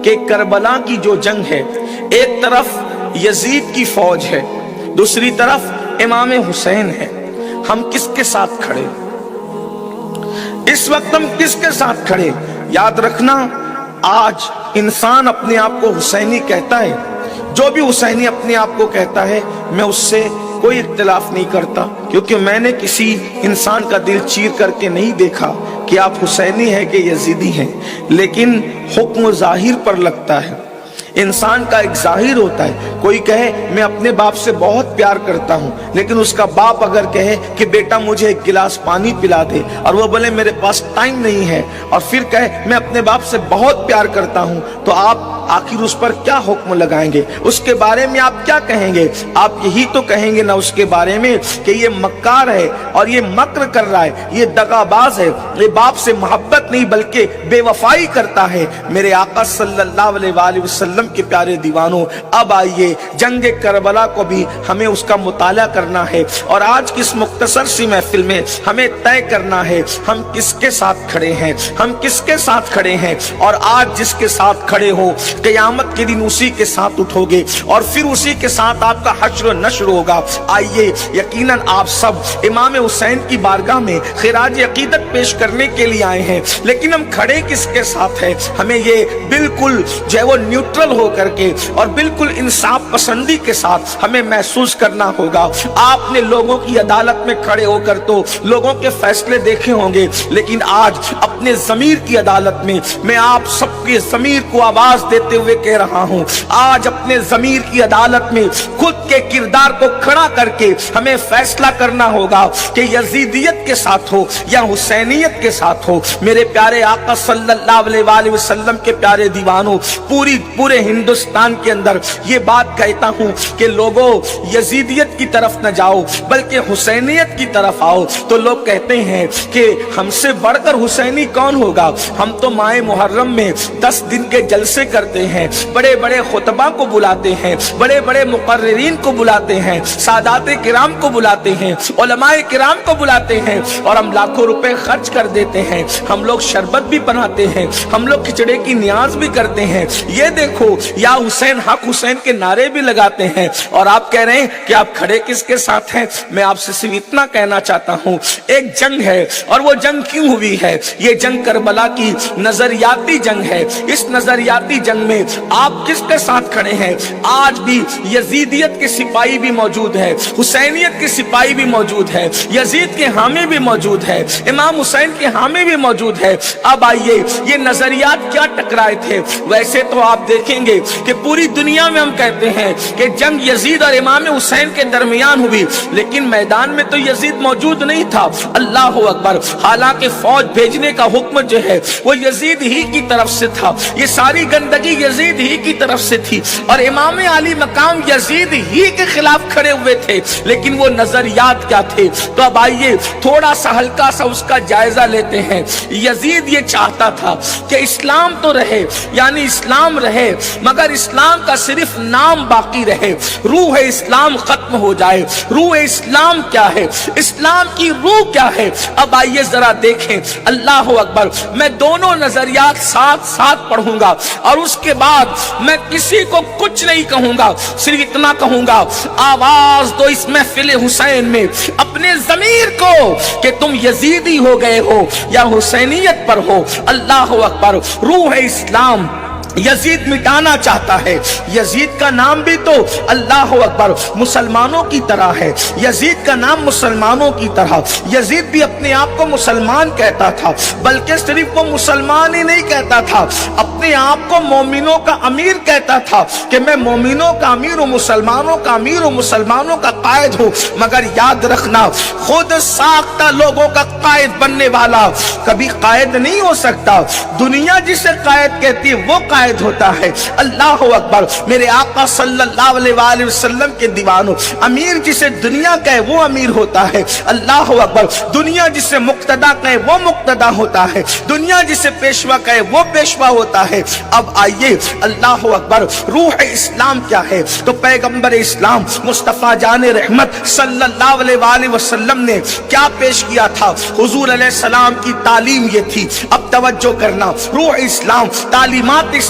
کہ کربلا کی جو جنگ ہے، ایک طرف یزید کی فوج ہے، دوسری طرف امام حسین ہے، ہم کس کے ساتھ کھڑے؟ اس وقت ہم کس کے ساتھ کھڑے؟ یاد رکھنا، آج انسان اپنے آپ کو حسینی کہتا ہے، جو بھی حسینی اپنے آپ کو کہتا ہے میں اس سے کوئی اختلاف نہیں کرتا، کیونکہ میں نے کسی انسان کا دل چیر کر کے نہیں دیکھا کہ آپ حسینی ہیں کہ یزیدی ہیں، لیکن حکم ظاہر پر لگتا ہے، انسان کا ایک ظاہر ہوتا ہے۔ کوئی کہے میں اپنے باپ سے بہت پیار کرتا ہوں، لیکن اس کا باپ اگر کہے کہ بیٹا مجھے ایک گلاس پانی پلا دے، اور وہ بولے میرے پاس ٹائم نہیں ہے، اور پھر کہے میں اپنے باپ سے بہت پیار کرتا ہوں، تو آپ آخر اس پر کیا حکم لگائیں گے؟ اس کے بارے میں آپ کیا کہیں گے؟ آپ یہی تو کہیں گے نا اس کے بارے میں کہ یہ مکار ہے اور یہ مکر کر رہا ہے، یہ دغاباز ہے، یہ باپ سے محبت نہیں بلکہ بے وفائی کرتا ہے۔ میرے آقا صلی اللہ علیہ وآلہ وسلم کے پیارے دیوانوں، اب آئیے جنگ کربلا کو بھی ہمیں اس کا مطالعہ کرنا ہے، اور آج کی اس مختصر سی محفل میں ہمیں طے کرنا ہے ہم کس کے ساتھ کھڑے ہیں، ہم کس کے ساتھ کھڑے ہیں، اور آج جس کے ساتھ کھڑے ہو قیامت کے دن اسی کے ساتھ اٹھو گے، اور پھر اسی کے ساتھ آپ کا حشر و نشر ہوگا۔ آئیے، یقیناً آپ سب امام حسین کی بارگاہ میں خراج عقیدت پیش کرنے کے لیے آئے ہیں، لیکن ہم کھڑے کس کے ساتھ ہیں؟ ہمیں یہ بالکل جو ہے وہ نیوٹرل ہو کر کے اور بالکل انصاف پسندی کے ساتھ ہمیں محسوس کرنا ہوگا۔ آپ نے لوگوں کی عدالت میں کھڑے ہو کر تو لوگوں کے فیصلے دیکھے ہوں گے، لیکن آج اپنے ضمیر کی عدالت میں میں آپ سب کے ضمیر کو آواز دیتے ہوئے کہہ رہا ہوں، آج اپنے ضمیر کی عدالت میں خود کے کردار کو کھڑا کر کے ہمیں فیصلہ کرنا ہوگا کہ یزیدیت کے ساتھ ہو یا حسینیت کے ساتھ ہو۔ میرے پیارے آقا صلی اللہ علیہ وآلہ وسلم کے پیارے دیوانوں، پورے ہندوستان کے اندر یہ بات کہتا ہوں کہ لوگوں یزیدیت کی طرف نہ جاؤ بلکہ حسینیت کی طرف آؤ، تو لوگ کہتے ہیں کہ ہم سے بڑھ کر حسینی کون ہوگا؟ ہم تو ماہ محرم میں 10 دن کے جلسے کرتے ہیں، بڑے بڑے خطبہ کو بلاتے ہیں، بڑے بڑے مقررین کو بلاتے ہیں، سادات کرام کو بلاتے ہیں، علماء کرام کو بلاتے ہیں، اور ہم لاکھوں روپے خرچ کر دیتے ہیں، ہم لوگ شربت بھی بناتے ہیں، ہم لوگ کھچڑے کی نیاز بھی کرتے ہیں، یہ دیکھو یا حسین حق حسین کے نعرے بھی لگاتے ہیں، اور آپ کہہ رہے ہیں کہ آپ کھڑے کس کے ساتھ ہیں؟ میں آپ سے صرف اتنا کہنا چاہتا ہوں، ایک جنگ ہے، اور وہ جنگ کیوں ہوئی ہے؟ یہ جنگ کربلا کی نظریاتی جنگ ہے۔ اس نظریاتی جنگ میں آپ کس کے ساتھ کھڑے ہیں؟ آج بھی یزیدیت کے سپاہی بھی موجود ہے، حسینیت کے سپاہی بھی موجود ہے، یزید کے حامی بھی موجود ہے، امام حسین کے حامی بھی موجود ہے۔ اب آئیے، یہ نظریات کیا ٹکرائے تھے؟ ویسے تو آپ دیکھیں گے کہ پوری دنیا میں ہم کہتے ہیں کہ جنگ یزید اور امام حسین کے درمیان ہوئی، لیکن میدان میں تو یزید موجود نہیں تھا۔ اللہ اکبر! حالانکہ فوج بھیجنے کا حکم جو ہے وہ یزید ہی کی طرف سے تھا، یہ ساری گندگی یزید ہی کی طرف سے تھی، اور امام علی مقام یزید ہی کے خلاف کھڑے ہوئے تھے، لیکن وہ نظریات کیا تھے؟ تو اب آئیے تھوڑا سا ہلکا سا اس کا جائزہ لیتے ہیں۔ یزید یہ چاہتا تھا کہ اسلام تو رہے، یعنی اسلام رہے، مگر اسلام کا صرف نام باقی رہے، روح اسلام ختم ہو جائے۔ روح اسلام کیا ہے؟ اسلام کی روح کیا ہے؟ اب آئیے ذرا دیکھیں، اللہ اکبر! میں دونوں نظریات ساتھ ساتھ پڑھوں گا، اور اس کے بعد میں کسی کو کچھ نہیں کہوں گا، صرف اتنا کہوں گا، آواز دو اس محفل حسین میں اپنے ضمیر کو کہ تم یزیدی ہو گئے ہو یا حسینیت پر ہو۔ اللہ اکبر! روح اسلام یزید مٹانا چاہتا ہے۔ یزید کا نام بھی تو اللہ اکبر مسلمانوں کی طرح ہے، یزید کا نام مسلمانوں کی طرح، یزید بھی اپنے آپ کو مسلمان کہتا تھا، بلکہ صرف وہ مسلمان ہی نہیں کہتا تھا، اپنے آپ کو مومنوں کا امیر کہتا تھا کہ میں مومنوں کا امیر ہوں، مسلمانوں کا امیر ہوں، مسلمانوں کا قائد ہوں۔ مگر یاد رکھنا، خود ساختہ لوگوں کا قائد بننے والا کبھی قائد نہیں ہو سکتا، دنیا جسے قائد کہتی ہے وہ قائد ہوتا ہے۔ اللہ اکبر! میرے آقا صلی اللہ علیہ وآلہ وسلم کے دیوانوں، امیر جسے دنیا کہے وہ امیر ہوتا ہے۔ اللہ اکبر! دنیا جسے مقتدا کہے وہ مقتدا ہوتا ہے، دنیا جسے پیشوا کہے وہ پیشوا ہوتا ہے۔ اب آئیے، اللہ اکبر! روح اسلام کیا ہے؟ تو پیغمبر اسلام مصطفیٰ جان رحمت صلی اللہ علیہ وآلہ وسلم نے کیا پیش کیا تھا؟ حضور علیہ السلام کی تعلیم یہ تھی۔ اب توجہ کرنا، روح اسلام، تعلیمات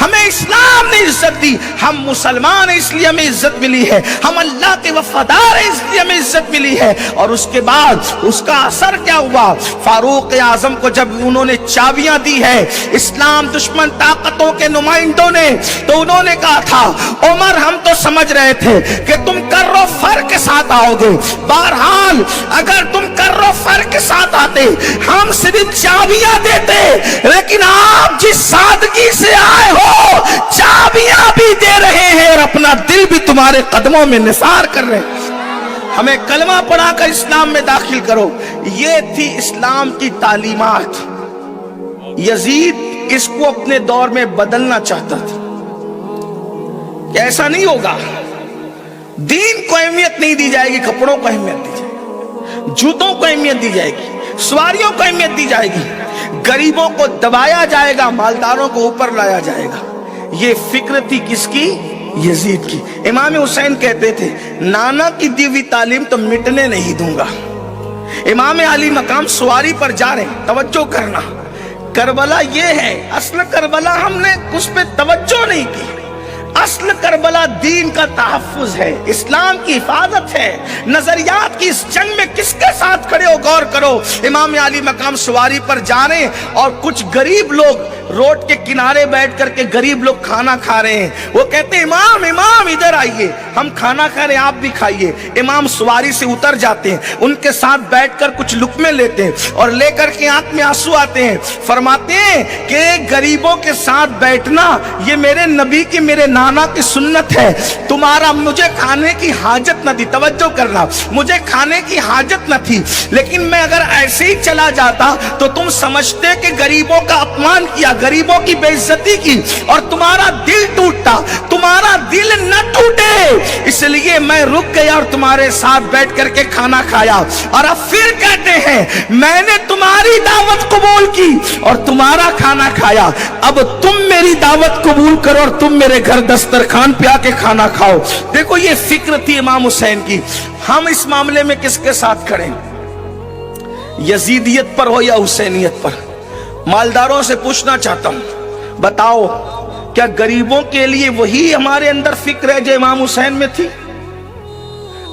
ہمیں اسلام نے عزت دی. ہم مسلمان ہیں اس لیے ہمیں عزت ملی ہے, ہم اللہ کے وفادار ہیں اس لیے ہمیں عزت ملی ہے. اور اس کے بعد اس کا اثر کیا ہوا؟ فاروق اعظم کو جب انہوں نے چابیاں دی ہے اسلام دشمن طاقتوں کے نمائندوں نے, تو انہوں نے کہا تھا عمر ہم تو سمجھ رہے تھے کہ تم کرو فر کے ساتھ آؤ گے, بہرحال اگر تم کرو فر کے ساتھ آتے ہم صرف چابیاں دیتے, لیکن آپ جس سادگی سے آئے ہو چابیاں بھی دے رہے ہیں اور اپنا دل بھی تمہارے قدموں میں نثار کر رہے ہیں. ہمیں کلمہ پڑھا کر اسلام میں داخل کرو. یہ تھی اسلام کی تعلیمات. یزید اس کو اپنے دور میں بدلنا چاہتا تھا کہ ایسا نہیں ہوگا, دین کو اہمیت نہیں دی جائے گی, کپڑوں کو اہمیت دی جائے گی, جوتوں کو اہمیت دی جائے گی, سواریوں کو اہمیت دی جائے گی, غریبوں کو دبایا جائے گا, مالداروں کو اوپر لایا جائے گا. یہ فکر تھی کس کی؟ یزید کی. امام حسین کہتے تھے نانا کی دی ہوئی تعلیم تو مٹنے نہیں دوں گا. امام علی مقام سواری پر جا رہے ہیں, توجہ کرنا, کربلا یہ ہے, اصل کربلا ہم نے اس پہ توجہ نہیں کی. اصل کربلا دین کا تحفظ ہے, اسلام کی حفاظت ہے. نظریات کی اس جنگ میں کس کے ساتھ کھڑے ہو غور کرو. امام علی مقام سواری پر جا رہے ہیں اور کچھ غریب لوگ روڈ کے کنارے بیٹھ کر کے غریب لوگ کھانا کھا رہے ہیں. وہ کہتے ہیں امام امام ادھر آئیے, ہم کھانا کھا رہے ہیں, آپ بھی کھائیے. امام سواری سے اتر جاتے ہیں, ان کے ساتھ بیٹھ کر کچھ لقمے لیتے ہیں اور لے کر کے آنکھ میں آنسو آتے ہیں. فرماتے ہیں کہ غریبوں کے ساتھ بیٹھنا یہ میرے نبی کی, میرے نانا کی سنت ہے. تمہارا مجھے کھانے کی حاجت نہ تھی, توجہ کرنا, مجھے کھانے کی حاجت نہ تھی, لیکن میں اگر ایسے ہی چلا جاتا تو تم سمجھتے کہ غریبوں کا اپمان کیا, غریبوں کی بے عزتی کی, اور تمہارا دل ٹوٹتا. تمہارا دل نہ ٹوٹے اس لیے میں رک گیا اور تمہارے ساتھ بیٹھ کر کے کھانا کھایا. اور اب پھر کہتے ہیں میں نے تمہاری دعوت قبول کی اور تمہارا کھانا کھایا, اب تم میری دعوت قبول کرو اور تم میرے گھر دسترخوان پہ آ کے کھانا کھاؤ. دیکھو یہ فکر تھی امام حسین کی. ہم اس معاملے میں کس کے ساتھ کھڑے ہیں, یزیدیت پر ہو یا حسینیت پر؟ مالداروں سے پوچھنا چاہتا ہوں, بتاؤ کیا غریبوں کے لیے وہی ہمارے اندر فکر ہے جو امام حسین میں تھی؟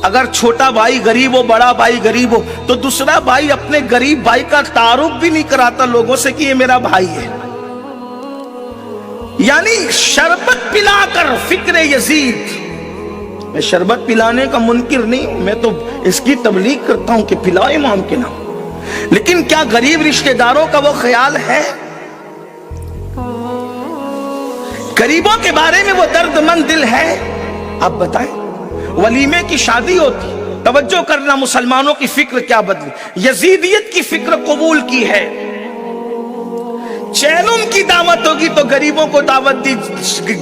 اگر چھوٹا بھائی غریب ہو, بڑا بھائی غریب ہو, تو دوسرا بھائی اپنے غریب بھائی کا تعارف بھی نہیں کراتا لوگوں سے کہ یہ میرا بھائی ہے. یعنی شربت پلا کر فکر یزید. میں شربت پلانے کا منکر نہیں ہوں, میں تو اس کی تبلیغ کرتا ہوں کہ پلاؤ امام کے نام, لیکن کیا غریب رشتہ داروں کا وہ خیال ہے؟ غریبوں کے بارے میں وہ درد مند دل ہے؟ آپ بتائیں. ولیمے کی شادی ہوتی, توجہ کرنا, مسلمانوں کی فکر کیا بدلی. یزیدیت کی فکر قبول کی ہے. چیلم کی دعوت ہوگی تو غریبوں کو دعوت دی,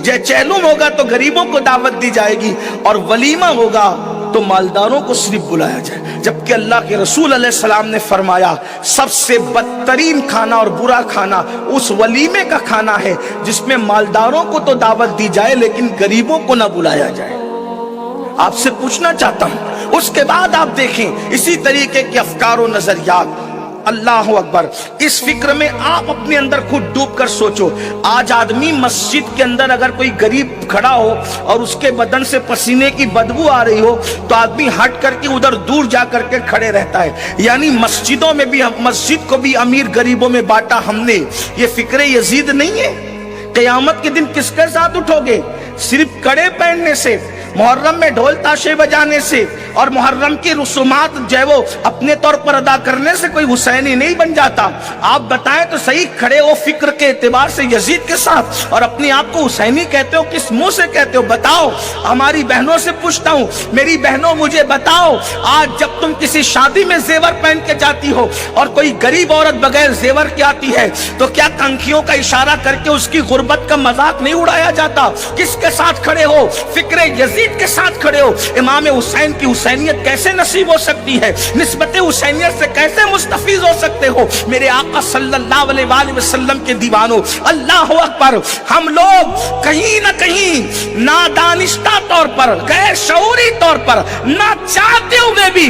چیلم ہوگا تو غریبوں کو دعوت دی جائے گی, اور ولیمہ ہوگا تو مالداروں کو صرف بلایا جائے. جبکہ اللہ کے رسول علیہ السلام نے فرمایا سب سے بدترین کھانا اور برا کھانا اس ولیمے کا کھانا ہے جس میں مالداروں کو تو دعوت دی جائے لیکن غریبوں کو نہ بلایا جائے. آپ سے پوچھنا چاہتا ہوں, اس کے بعد آپ دیکھیں اسی طریقے کے افکار و نظریات. اللہ اکبر. اس فکر میں آپ اپنے اندر خود ڈوب کر سوچو. آج آدمی مسجد کے اندر اگر کوئی غریب کھڑا ہو اور اس کے بدن سے پسینے کی بدبو آ رہی ہو تو آدمی ہٹ کر کے ادھر دور جا کر کے کھڑے رہتا ہے. یعنی مسجدوں میں بھی, مسجد کو بھی امیر غریبوں میں بانٹا ہم نے. یہ فکر یزید نہیں ہے. قیامت کے دن کس کے ساتھ اٹھو گے؟ صرف کڑے پہننے سے, محرم میں ڈھول تاشے بجانے سے اور محرم کی رسومات جو ہے وہ اپنے طور پر ادا کرنے سے کوئی حسینی نہیں بن جاتا. آپ بتائیں تو صحیح, کھڑے ہو فکر کے اعتبار سے یزید کے ساتھ اور اپنے آپ کو حسینی کہتے ہو, کس منہ سے کہتے ہو؟ بتاؤ. ہماری بہنوں سے پوچھتا ہوں, میری بہنوں مجھے بتاؤ, آج جب تم کسی شادی میں زیور پہن کے جاتی ہو اور کوئی غریب عورت بغیر زیور کی آتی ہے تو کیا کنکھیوں کا اشارہ کر کے اس کی غربت کا مذاق نہیں اڑایا جاتا؟ کس کے ساتھ کھڑے ہو؟ فکر یزید کے ساتھ کھڑے ہو. امام حسین کی حسینیت کیسے نصیب ہو سکتی ہے؟ نسبت حسینیت سے کیسے مستفیض ہو سکتے ہو؟ میرے آقا صلی اللہ علیہ وآلہ وسلم کے دیوانوں, اللہ اکبر. ہم لوگ کہیں نہ کہیں نادانستہ طور پر, غیر شعوری طور پر, نہ چاہتے ہوئے بھی